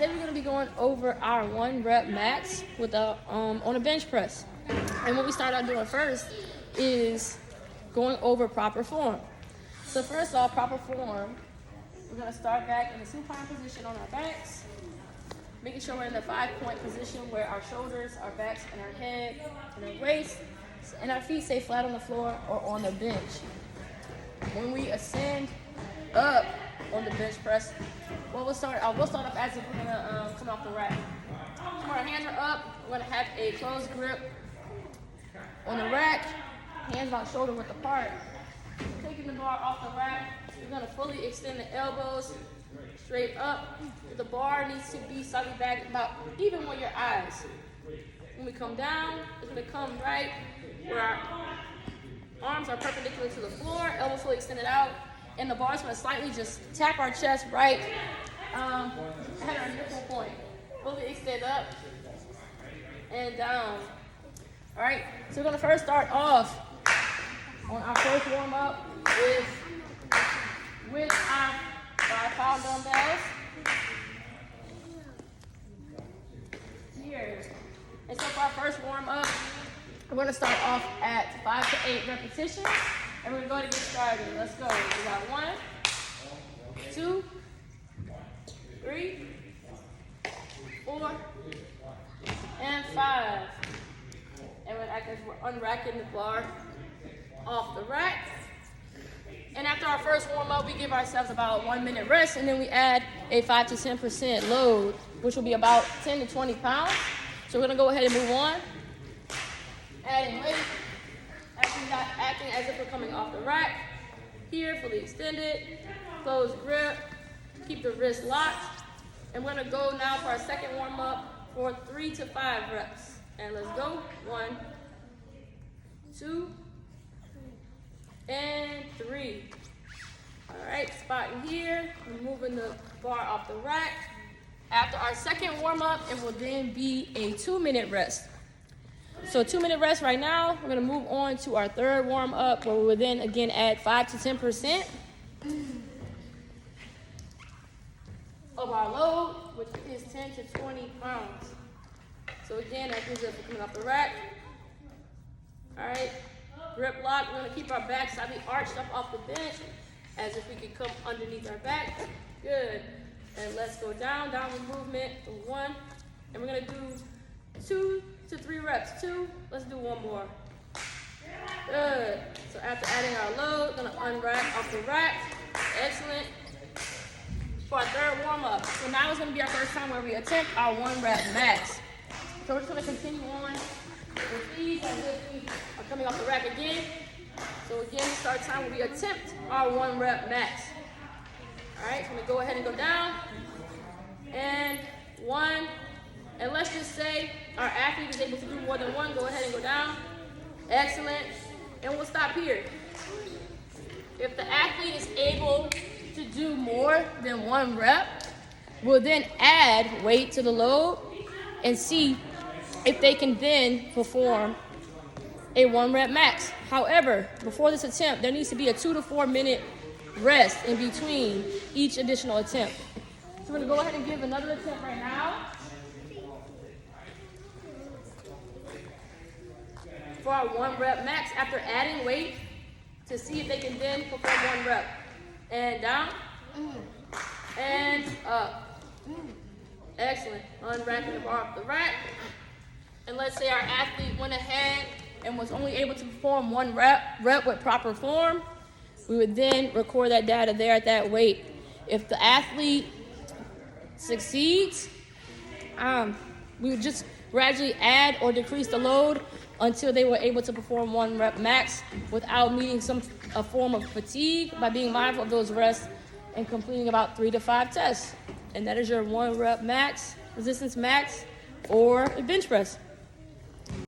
Today we're going to be going over our 1 rep max with on a bench press. And what we start out doing first is going over proper form. So first off, proper form, we're going to start back in the supine position on our backs, making sure we're in the 5-point position where our shoulders, our backs, and our head, and our waist, and our feet stay flat on the floor or on the bench. When we ascend up on the bench press, we'll start off as if we're going to come off the rack. So our hands are up, we're going to have a closed grip on the rack, hands about shoulder width apart. Taking the bar off the rack, we're going to fully extend the elbows straight up. The bar needs to be slightly back about even with your eyes. When we come down, it's going to come right where our arms are perpendicular to the floor, elbows fully extended out, and the bar is going to slightly just tap our chest right at our nipple point. Fully extend up and down. All right, so we're going to first start off on our first warm up with our 5-pound dumbbells. Here. And so for our first warm up, we're going to start off at 5 to 8 repetitions, and we're going to go ahead and get started. Let's go. We got 1, 2, 3, 4, and 5. And we're unracking the bar off the rack. And after our first warm up, we give ourselves about a 1-minute rest, and then we add a 5 to 10% load, which will be about 10 to 20 pounds. So we're going to go ahead and move on. Adding weight, acting as if we're coming off the rack. Here, fully extended, closed grip, keep the wrist locked. And we're going to go now for our second warm up for 3 to 5 reps. And let's go. 1, 2, and 3. All right, spotting here. We're moving the bar off the rack. After our second warm up, it will then be a 2-minute rest. So 2-minute rest right now. We're going to move on to our third warm up where we will then again add 5 to 10% of our load, which is 10 to 20 pounds. So again, that gives us coming off the rack. All right, grip lock. We're going to keep our back slightly arched up off the bench as if we could come underneath our back. Good. And let's go down, downward movement, 1. And we're going to do 2 to 3 reps. 2, let's do 1 more. Good. So after adding our load, going to unrack off the rack. Excellent. For our third warm up. So now it's going to be our first time where we attempt our 1 rep max. So we're just going to continue on with these as if we are coming off the rack again. So again, we start time where we attempt our 1 rep max. All right, so I'm going to go ahead and go down. And 1. And let's just say our athlete is able to do more than 1. Go ahead and go down. Excellent. And we'll stop here. If the athlete is able to do more than 1 rep, we'll then add weight to the load and see if they can then perform a 1 rep max. However, before this attempt, there needs to be a 2 to 4 minute rest in between each additional attempt. So we're going to go ahead and give another attempt right now. For our 1 rep max after adding weight to see if they can then perform 1 rep. And down. And up. Excellent. Unracking the bar off the rack. And let's say our athlete went ahead and was only able to perform 1 rep with proper form. We would then record that data there at that weight. If the athlete succeeds, we would just gradually add or decrease the load until they were able to perform 1 rep max without meeting a form of fatigue by being mindful of those rests and completing about 3 to 5 tests. And that is your 1 rep max, resistance max, or a bench press.